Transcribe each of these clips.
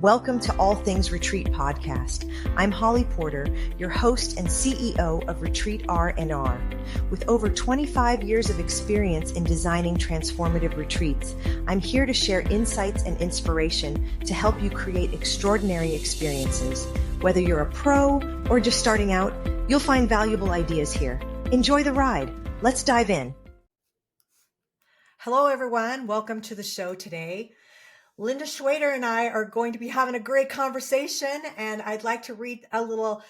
Welcome to All Things Retreat podcast. I'm Holly Porter, your host and CEO of Retreat R&R. With over 25 years of experience in designing transformative retreats, I'm here to share insights and inspiration to help you create extraordinary experiences. Whether you're a pro or just starting out, you'll find valuable ideas here. Enjoy the ride. Let's dive in. Hello, everyone. Welcome to the show today. Linda Schwader and I are going to be having a great conversation, and I'd like to read a little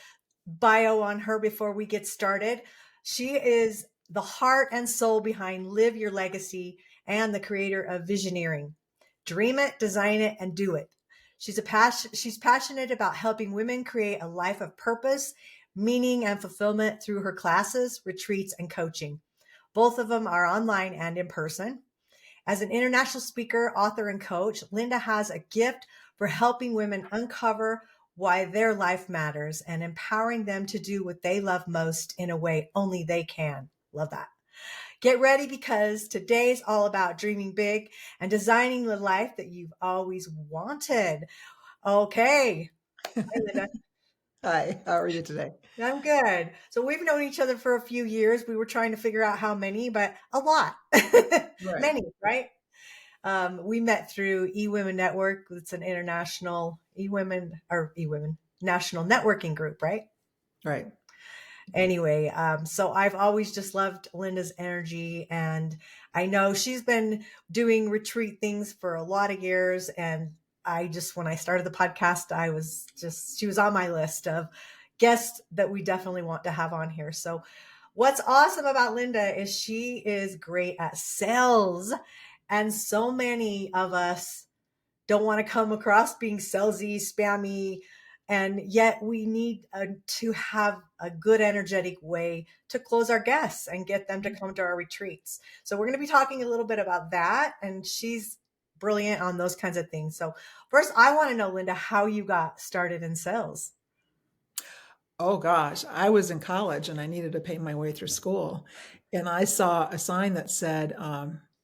bio on her before we get started. She is the heart and soul behind Live Your Legacy and the creator of Visioneering. Dream it, design it, and do it. She's passionate about helping women create a life of purpose, meaning, and fulfillment through her classes, retreats, and coaching. Both of them are online and in person. As an international speaker, author, and coach, Linda has a gift for helping women uncover why their life matters and empowering them to do what they love most in a way only they can. Love that. Get ready, because today's all about dreaming big and designing the life that you've always wanted. Okay. Hi, Linda. Hi, how are you today? I'm good. So we've known each other for a few years. We were trying to figure out how many, but a lot. Right. Many, right? We met through eWomen Network. It's an international national networking group, right? Right. Anyway, so I've always just loved Linda's energy, and I know she's been doing retreat things for a lot of years. And when I started the podcast, she was on my list of guests that we definitely want to have on here. So what's awesome about Linda is she is great at sales. And so many of us don't want to come across being salesy, spammy, and yet we need to have a good, energetic way to close our guests and get them to come to our retreats. So we're going to be talking a little bit about that, and she's brilliant on those kinds of things. So first, I want to know, Linda, how you got started in sales. Oh gosh, I was in college and I needed to pay my way through school. And I saw a sign that said,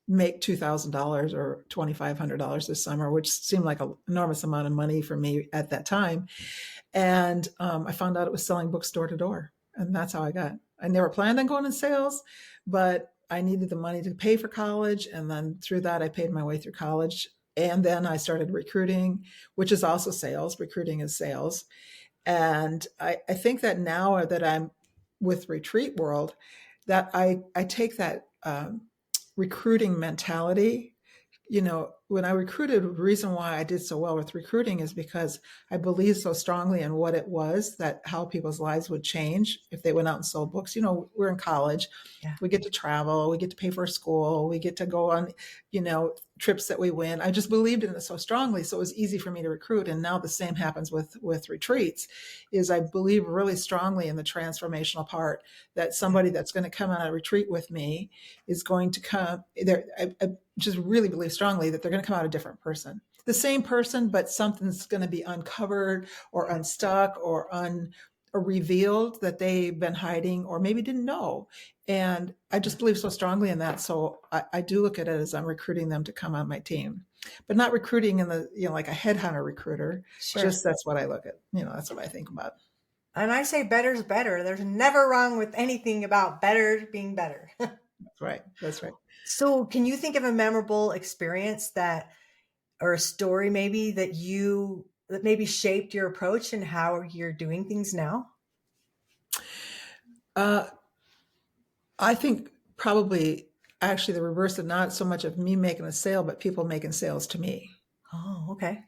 make $2,000 or $2,500 this summer, which seemed like an enormous amount of money for me at that time. And I found out it was selling books door to door. And that's how I never planned on going in sales, but I needed the money to pay for college. And then through that, I paid my way through college. And then I started recruiting, which is also sales. Recruiting is sales. And I think that now that I'm with Retreat World, that I take that recruiting mentality. You know, when I recruited, the reason why I did so well with recruiting is because I believed so strongly in what it was, that how people's lives would change if they went out and sold books. You know, we're in college, we get to travel, we get to pay for school, we get to go on, trips that we win. I just believed in it so strongly. So it was easy for me to recruit. And now the same happens with retreats, is I believe really strongly in the transformational part, that somebody that's going to come on a retreat with me is going to come there. I just really believe strongly that they're going to come out a different person, the same person, but something's going to be uncovered or unstuck or revealed that they've been hiding or maybe didn't know. And I just believe so strongly in that. So I do look at it as I'm recruiting them to come on my team, but not recruiting in the, like a headhunter recruiter. Sure. Just that's what I look at. That's what I think about. And I say better's better. There's never wrong with anything about better being better. That's right. That's right. So can you think of a memorable experience or a story maybe that maybe shaped your approach and how you're doing things now? I think probably actually the reverse of, not so much of me making a sale, but people making sales to me. Oh, okay.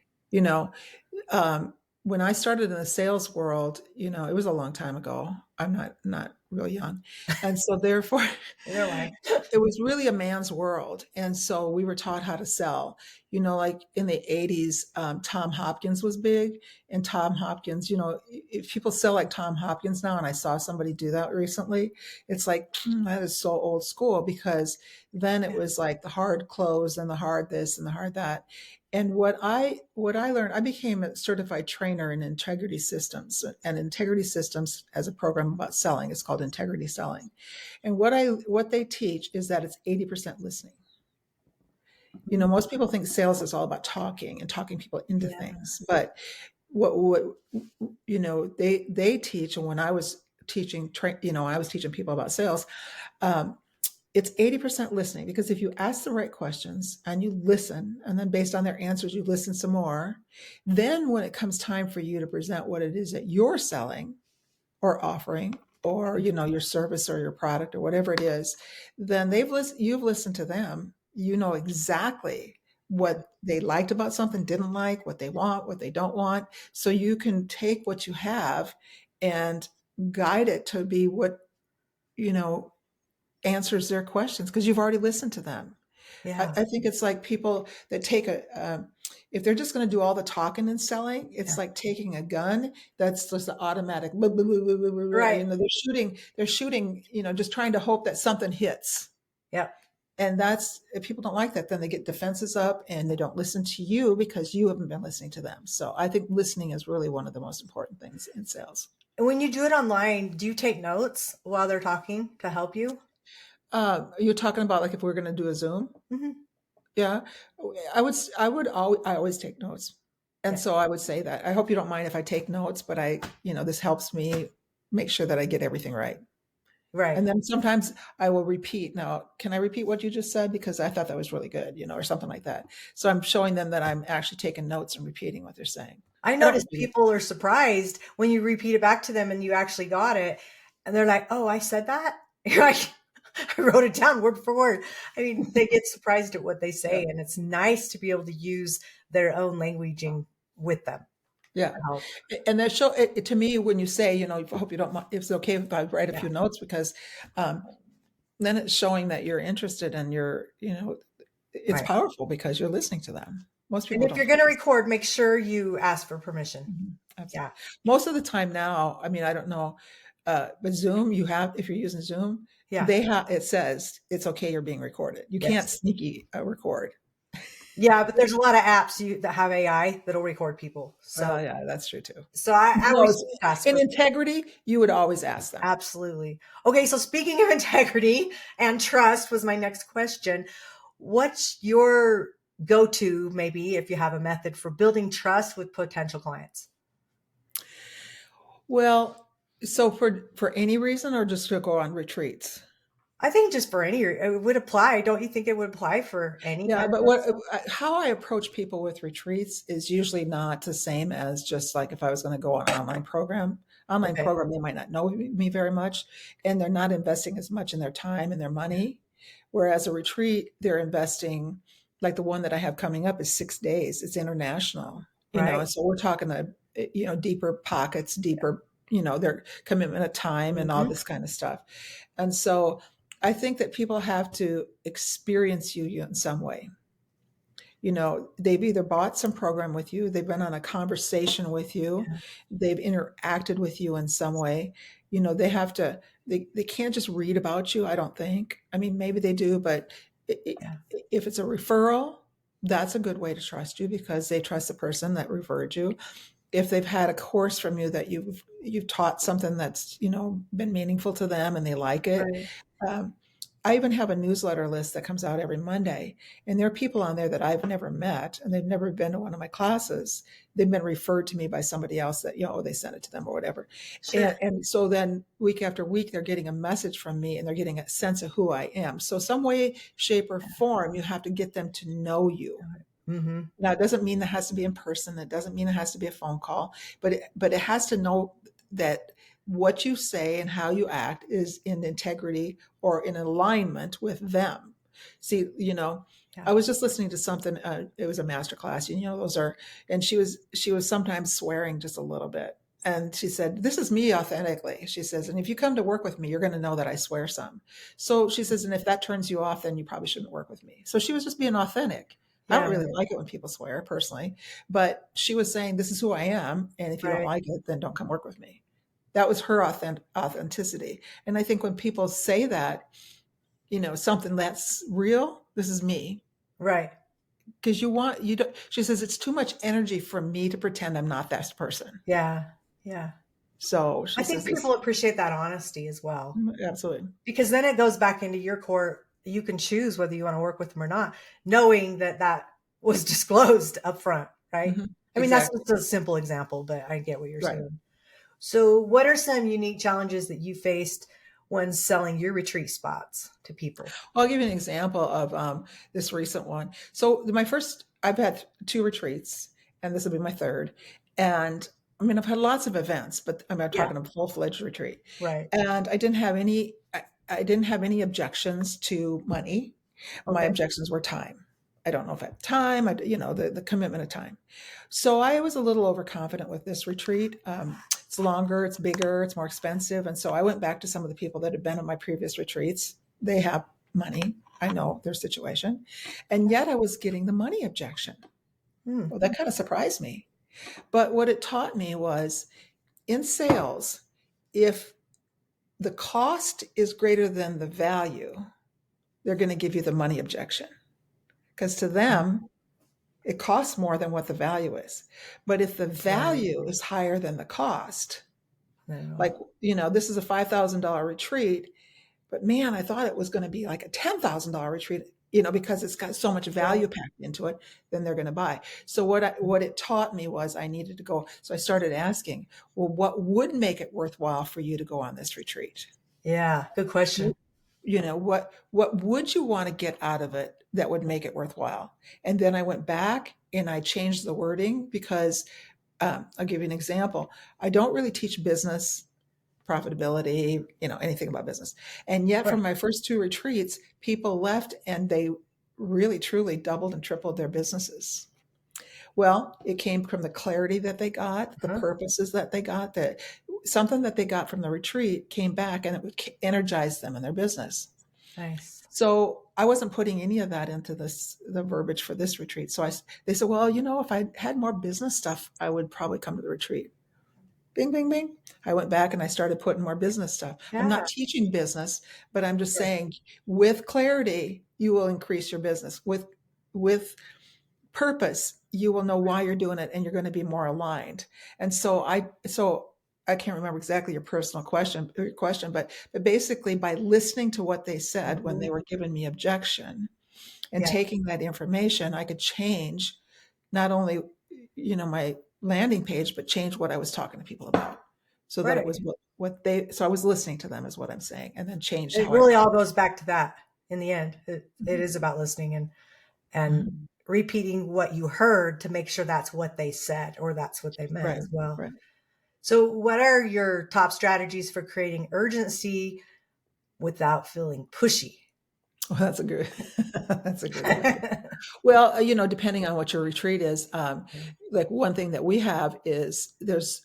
When I started in the sales world, it was a long time ago. I'm not real young. And so therefore, it was really a man's world. And so we were taught how to sell, like in the 80s, Tom Hopkins was big. And Tom Hopkins, if people sell like Tom Hopkins now, and I saw somebody do that recently, it's like, that is so old school, because then it was like the hard close and the hard this and the hard that. And what I learned, I became a certified trainer in integrity systems, and integrity systems as a program about selling. It's called integrity selling. And what they teach is that it's 80% listening. Most people think sales is all about talking and talking people into Yeah. things, but what they teach, and when I was teaching, I was teaching people about sales. Um, it's 80% listening, because if you ask the right questions and you listen, and then based on their answers, you listen some more, then when it comes time for you to present what it is that you're selling or offering, or your service or your product or whatever it is, then you've listened to them. You know exactly what they liked about something, didn't like, what they want, what they don't want. So you can take what you have and guide it to be what you know answers their questions, because you've already listened to them. Yeah. I think it's like people that take if they're just going to do all the talking and selling, it's Yeah. like taking a gun that's just the automatic, blah, blah, blah, blah, blah, blah, blah. Right. They're shooting, just trying to hope that something hits. Yep. And if people don't like that, then they get defenses up and they don't listen to you because you haven't been listening to them. So I think listening is really one of the most important things in sales. And when you do it online, do you take notes while they're talking to help you? You're talking about like if we're going to do a Zoom. Hmm. Yeah, I always take notes. And Yeah. so I would say that I hope you don't mind if I take notes, but this helps me make sure that I get everything right. Right. And then sometimes I will repeat. Now, can I repeat what you just said? Because I thought that was really good, or something like that. So I'm showing them that I'm actually taking notes and repeating what they're saying. I I don't notice repeat it. people are surprised when you repeat it back to them and you actually got it. And they're like, oh, I said that? You're like, I wrote it down word for word. I mean, they get surprised at what they Yeah. say. And it's nice to be able to use their own languaging with them Yeah. to help. And that to me, when you say, I hope you don't mind, if it's okay if I write a Yeah. few notes, because um, then it's showing that you're interested, and it's Right. powerful because you're listening to them. Most And people if don't you're going to focus. record, make sure you ask for permission. Absolutely. Yeah. Most of the time now, I mean, I don't know, but Zoom, if you're using Zoom, Yeah. it says it's okay, you're being recorded. You can't Yes. sneaky record. Yeah. But there's a lot of apps that have AI that'll record people. Well, So, yeah, that's true too. I No, always ask in for integrity, you would always ask them. absolutely. Okay, so speaking of integrity and trust was my next question. What's your go-to, maybe if you have a method for building trust with potential clients? Well, so for any reason, or just to go on retreats? I think just for any, it would apply. Don't you think it would apply for any Yeah, kind but of how I approach people with retreats is usually not the same as just like if I was going to go on an online program. Online Okay, program, they might not know me very much, and they're not investing as much in their time and their money. Whereas a retreat, they're investing, like the one that I have coming up is 6 days. It's international, right? and so we're talking deeper pockets, deeper, their commitment of time and all Hmm. this kind of stuff. And so I think that people have to experience you in some way. They've either bought some program with you, they've been on a conversation with you, Yeah, they've interacted with you in some way. They have to, they can't just read about you, I don't think. I mean, maybe they do, but yeah, if it's a referral, that's a good way to trust you, because they trust the person that referred you. If they've had a course from you that you've taught something that's been meaningful to them and they like it. right. um, I even have a newsletter list that comes out every Monday, and there are people on there that I've never met, and they've never been to one of my classes. They've been referred to me by somebody else that they sent it to them or whatever. Sure. And so then week after week they're getting a message from me, and they're getting a sense of who I am. So some way, shape, or form, you have to get them to know you. Hmm. Now, it doesn't mean that has to be in person. It doesn't mean it has to be a phone call, but it has to know that what you say and how you act is in integrity or in alignment with them. See, Yeah. I was just listening to something. It was a master class. Those are, and she was sometimes swearing just a little bit. And she said, "This is me authentically." She says, "And if you come to work with me, you're going to know that I swear some." So she says, "And if that turns you off, then you probably shouldn't work with me." So she was just being authentic. I don't Yeah. really like it when people swear personally, but she was saying, "This is who I am. And if you don't Right. like it, then don't come work with me." That was her authenticity. And I think when people say that, something that's real, this is me. Right. Because you don't, she says, "It's too much energy for me to pretend I'm not that person." Yeah. Yeah. So I she think says this, people appreciate that honesty as well, absolutely. because then it goes back into your core you can choose whether you want to work with them or not, knowing that that was disclosed up front, right? Hmm. I mean, that's Exactly. just a simple example, but I get what you're Right. saying. So, what are some unique challenges that you faced when selling your retreat spots to people? I'll give you an example of this recent one. So I've had two retreats, and this will be my third. And I mean, I've had lots of events, but I'm not Yeah, talking a full-fledged retreat. right. And I didn't have any objections to money. My Okay. objections were time. I don't know if I have time, the commitment of time. So I was a little overconfident with this retreat. It's longer, it's bigger, it's more expensive. And so I went back to some of the people that had been at my previous retreats. They have money. I know their situation. And yet I was getting the money objection. Hmm. Well, that kind of surprised me. But what it taught me was in sales, if the cost is greater than the value, they're going to give you the money objection. Because to them, it costs more than what the value is. But if the Right. value is higher than the cost, No. like, this is a $5,000 retreat, but man, I thought it was going to be like a $10,000 retreat, because it's got so much Right. value packed into it, then they're going to buy. So what it taught me was I needed to go. So I started asking, well, what would make it worthwhile for you to go on this retreat? Yeah. Good question. What would you want to get out of it that would make it worthwhile? And then I went back and I changed the wording because I'll give you an example. I don't really teach business profitability, anything about business. And yet Right. from my first two retreats, people left and they really truly doubled and tripled their businesses. Well, it came from the clarity that they got, the Huh? purposes that they got, that something that they got from the retreat came back and it would energize them in their business. Nice. So I wasn't putting any of that into the verbiage for this retreat. So they said, well, if I had more business stuff, I would probably come to the retreat. Bing, bing, bing. I went back and I started putting more business stuff. I'm Yeah. not teaching business, but I'm just Right. saying with clarity, you will increase your business. With purpose, you will know why you're doing it and you're going to be more aligned. And so I can't remember exactly your question, but basically by listening to what they said when Mhm. they were giving me objection and Yeah. taking that information, I could change not only, my landing page, but change what I was talking to people about so that it Right. was so I was listening to them is what I'm saying, and then changed It how I really market. all goes back to that in the end. It Mhm. is about listening and Mhm. repeating what you heard to make sure that's what they said or that's what they meant Right, as well. right. So, what are your top strategies for creating urgency without feeling pushy? Well, that's a good that's a good one. Well, depending on what your retreat is, like one thing that we have is there's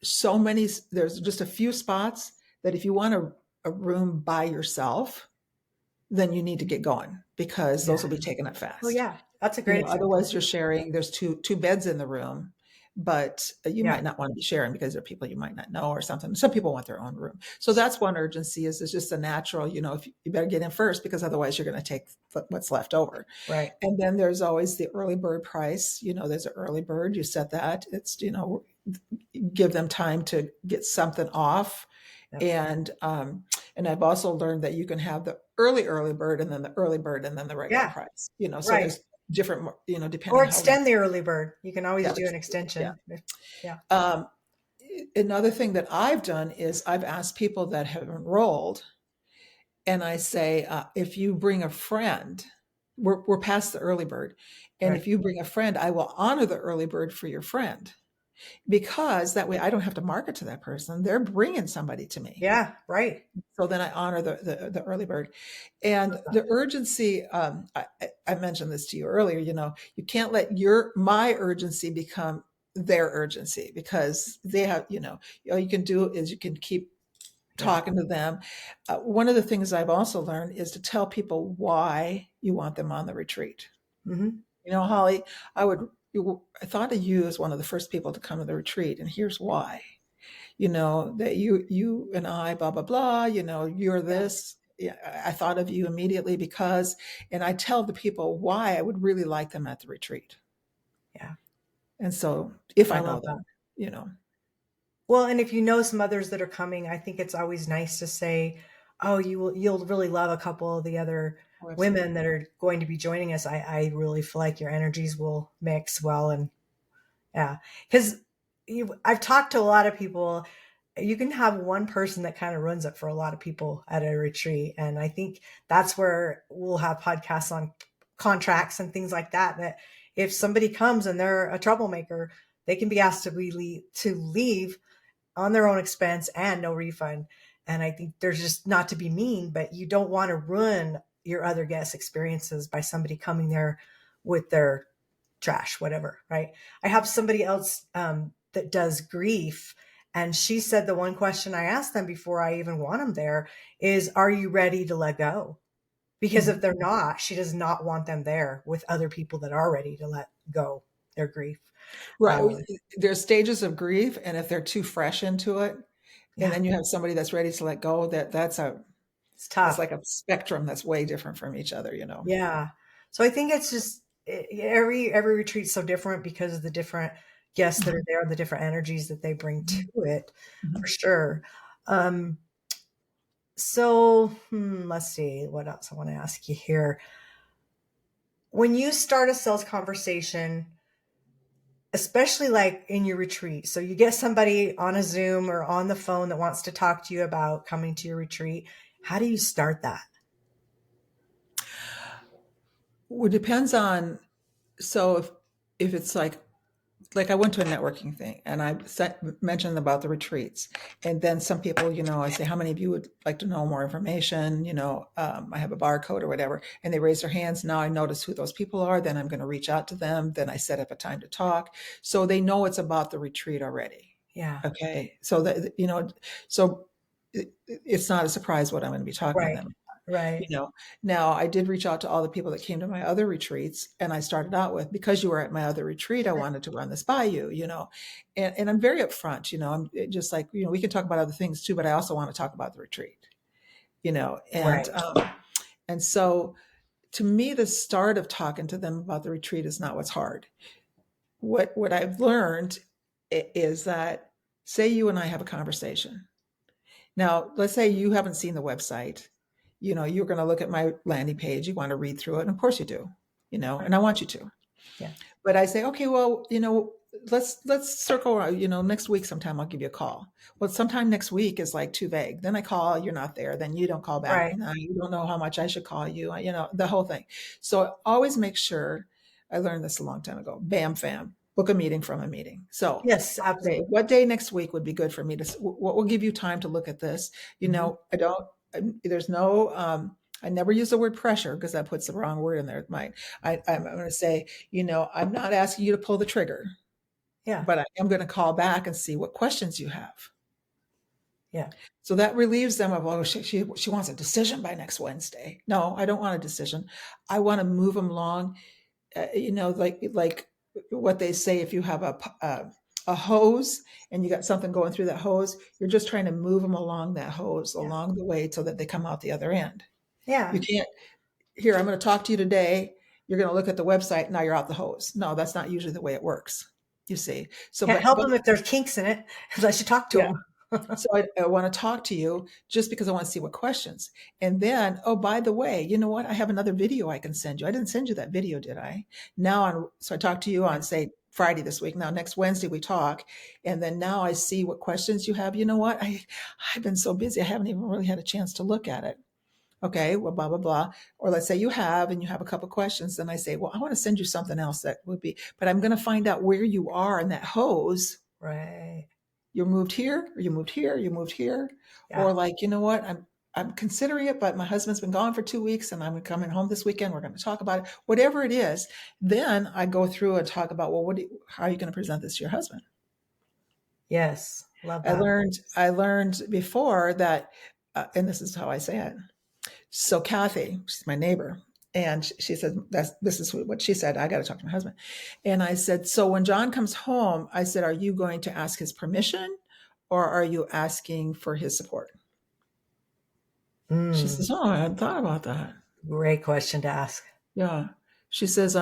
just a few spots that if you want a room by yourself, then you need to get going because those Yeah. will be taken up Oh, fast. yeah. That's a great example. Otherwise you're sharing, there's two beds in the room, but you Yeah. might not want to be sharing because there are people you might not know or something. Some people want their own room. So that's one urgency is just a natural, if you better get in first because otherwise you're going to take what's left over. Right. And then there's always the early bird price. There's an early bird. You set that. It's, give them time to get something off. Yep. And I've also learned that you can have the early bird and then the early bird and then the regular Yeah. price. So Right. there's different, Or depending how long. extend the early bird. You can always Yeah, do an yeah. extension. Yeah. Um, Another thing that I've done is I've asked people that have enrolled, and I say, if you bring a friend, we're past the early bird, and Right. if you bring a friend, I will honor the early bird for your friend because that way I don't have to market to that person. They're bringing somebody to me. Yeah. Right. So then I honor the early bird. And the urgency, I mentioned this to you earlier, you can't let my urgency become their urgency because they have, all you can do is you can keep Yeah. talking to them. One of the things I've also learned is to tell people why you want them on the retreat. Hmm. Holly, I thought of you as one of the first people to come to the retreat, and here's why. That you and I, blah, blah, blah, you're Yeah. this. Yeah, I thought of you immediately because, and I tell the people why I would really like them at the retreat. Yeah. And so if I I know love that. them, you know, Well, and if you know some others that are coming, I think it's always nice to say, Oh, you'll really love a couple of the other Oh, women absolutely. that are going to be joining us. I really feel like your energies will mix well, and yeah, because I've talked to a lot of people. You can have one person that kind of runs it for a lot of people at a retreat, and I think that's where we'll have podcasts on contracts and things like that. That if somebody comes and they're a troublemaker, they can be asked to leave on their own expense and no refund. And I think there's just not to be mean, but you don't want to ruin your other guest experiences by somebody coming there with their trash, whatever, right? I have somebody else that does grief. And she said the one question I asked them before I even want them there is, are you ready to let go? Because if Mhm. they're not, she does not want them there with other people that are ready to let go their grief. Right. Um, There's stages of grief, and if they're too fresh into it, and yeah, then you have somebody that's ready to let go, it's that's tough. like a spectrum that's way different from each other, you know. Yeah. So I think it's just every retreat's so different because of the different guests that are Mhm, there and the different energies that they bring to mhm, it, for mhm. sure. Um, so let's see what else I want to ask you here. When you start a sales conversation, especially like in your retreat, so you get somebody on a Zoom or on the phone that wants to talk to you about coming to your retreat, how do you start that? Well, it depends on, so if it's like I went to a networking thing and mentioned about the retreats. And then some people, I say, how many of you would like to know more information? I have a barcode or whatever. And they raise their hands. Now I notice who those people are. Then I'm going to reach out to them. Then I set up a time to talk. So they know it's about the retreat already. Yeah. Okay. So so it's not a surprise what I'm going to be talking to Right. them. Right. you know Now I did reach out to all the people that came to my other retreats, and I started out with, because you were at my other retreat, I wanted to run this by you. And I'm very upfront. I'm just like, we can talk about other things too, but I also want to talk about the retreat. you know and Right. um and so, to me, the start of talking to them about the retreat is not what's hard. What I've learned is that, say you and I have a conversation. Now, let's say you haven't seen the website. You're going to look at my landing page. You want to read through it. And of course you do, and I want you to. Yeah. But I say, okay, well, let's circle around, next week sometime I'll give you a call. Well, sometime next week is like too vague. Then I call, you're not there. Then you don't call back. Right. Now you don't know how much I should call you, the whole thing. So always make sure, I learned this a long time ago, bam, fam, book a meeting from a meeting. So Yes, okay, absolutely. what day next week would be good for me what will give you time to look at this? Mhm. I don't, there's no, I never use the word pressure because that puts the wrong word in there. I'm going to say, I'm not asking you to pull the trigger, Yeah. but I am going to call back and see what questions you have. Yeah. So that relieves them of, oh, she wants a decision by next Wednesday. No, I don't want a decision. I want to move them along. Like what they say, if you have a hose and you got something going through that hose, you're just trying to move them along that hose Yeah. along the way so that they come out the other end. You Yeah. can't, here, I'm going to talk to you today. You're going to look at the website. Now you're out the hose. No, that's not usually the way it works. You see. So, Can't help them if there's kinks in it unless you talk to yeah. them. So I want to talk to you just because I want to see what questions. And then, oh, by the way, you know what? I have another video I can send you. I didn't send you that video, did I? So I talked to you Yeah. on, say, Friday this week. Now, next Wednesday we talk. And then now I see what questions you have. You know what? I've been so busy. I haven't even really had a chance to look at it. Okay, well, blah, blah, blah. Or let's say you have, and you have a couple questions. Then I say, well, I want to send you something else that would be, but I'm going to find out where you are in that hose. Right. You moved here, or you moved here, you moved here. Yeah. Or like, you know what, I'm considering it, but my husband's been gone for 2 weeks and I'm coming home this weekend. We're going to talk about it, whatever it is. Then I go through and talk about, well, how are you going to present this to your husband? Yes. Love I that. learned, I learned before that, and this is how I say it. So Kathy, she's my neighbor, and she said, this is what she said. I got to talk to my husband. And I said, so when John comes home, I said, are you going to ask his permission or are you asking for his support? She Mm, says, oh, I hadn't thought about that. great question to ask. Yeah. She says,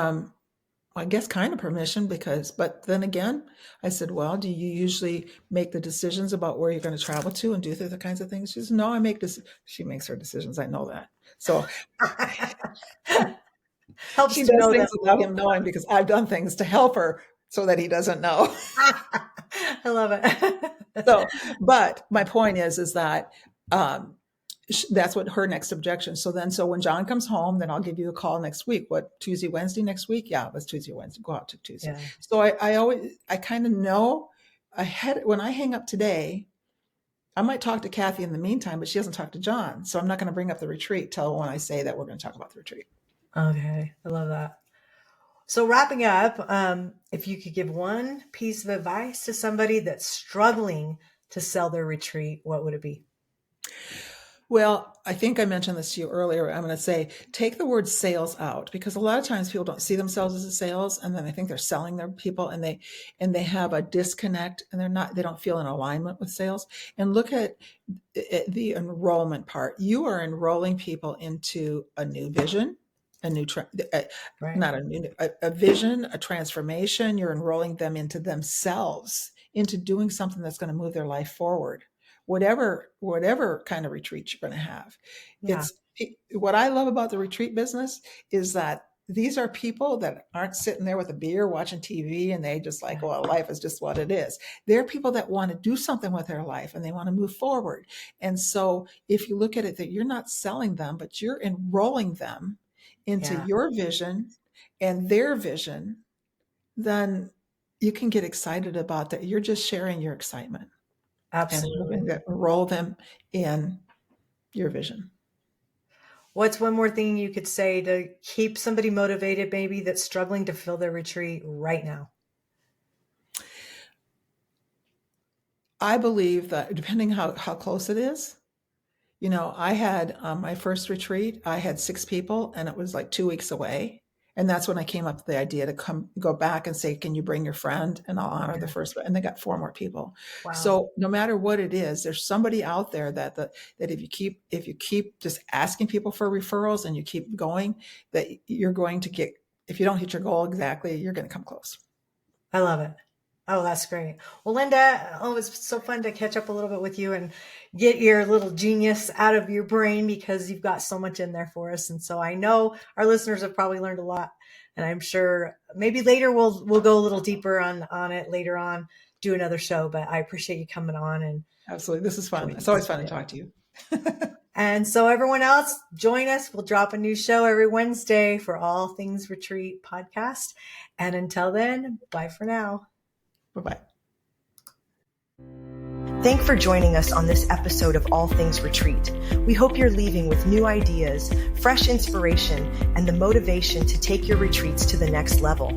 I guess kind of permission but then again, I said, well, do you usually make the decisions about where you're going to travel to and do the kinds of things? She says, no, she makes her decisions. I know that. So Helps she to does know things that. without him knowing because I've done things to help her so that he doesn't know. I love it. So, but my point is that, that's what her next objection. So when John comes home, then I'll give you a call next week. What, Tuesday, Wednesday next week? Yeah, it was Tuesday, Wednesday. Go out to Tuesday. Yeah. So I kind of know ahead when I hang up today. I might talk to Kathy in the meantime, but she hasn't talked to John. So I'm not going to bring up the retreat till when I say that we're going to talk about the retreat. Okay. I love that. So wrapping up, if you could give one piece of advice to somebody that's struggling to sell their retreat, what would it be? Well, I think I mentioned this to you earlier. I'm going to say, take the word sales out, because a lot of times people don't see themselves as a sales, and then I think they're selling their people, and they have a disconnect, and they don't feel in alignment with sales. And look at the enrollment part. You are enrolling people into a new vision, a vision, a transformation. You're enrolling them into themselves, into doing something that's going to move their life forward. Whatever kind of retreat you're going to have. Yeah. What I love about the retreat business is that these are people that aren't sitting there with a beer watching TV and they just like, well, life is just what it is. They're people that want to do something with their life and they want to move forward. And so if you look at it that you're not selling them, but you're enrolling them into your vision and their vision, then you can get excited about that. You're just sharing your excitement. Absolutely. And enroll them in your vision. What's one more thing you could say to keep somebody motivated, maybe that's struggling to fill their retreat right now? I believe that depending how close it is, I had my first retreat, I had 6 people and it was like 2 weeks away. And that's when I came up with the idea to go back and say, can you bring your friend? And I'll honor the first one. And they got 4 more people. Wow. So no matter what it is, there's somebody out there that if you keep just asking people for referrals and you keep going, that you're going to get, if you don't hit your goal exactly, you're going to come close. I love it. Oh, that's great. Well, Linda, it's so fun to catch up a little bit with you and get your little genius out of your brain, because you've got so much in there for us. And so I know our listeners have probably learned a lot, and I'm sure maybe later we'll go a little deeper on it later on, do another show, but I appreciate you coming on. And absolutely. This is fun. It's always fun to talk to you. And so everyone else, join us. We'll drop a new show every Wednesday for All Things Retreat podcast. And until then, bye for now. Bye-bye. Thanks for joining us on this episode of All Things Retreat. We hope you're leaving with new ideas, fresh inspiration, and the motivation to take your retreats to the next level.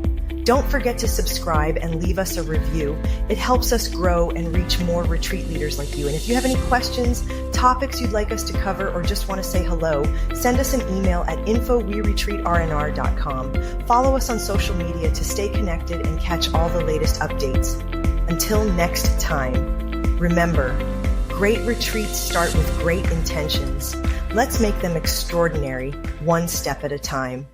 Don't forget to subscribe and leave us a review. It helps us grow and reach more retreat leaders like you. And if you have any questions, topics you'd like us to cover, or just want to say hello, send us an email at info@weretreatrnr.com. Follow us on social media to stay connected and catch all the latest updates. Until next time, remember, great retreats start with great intentions. Let's make them extraordinary, one step at a time.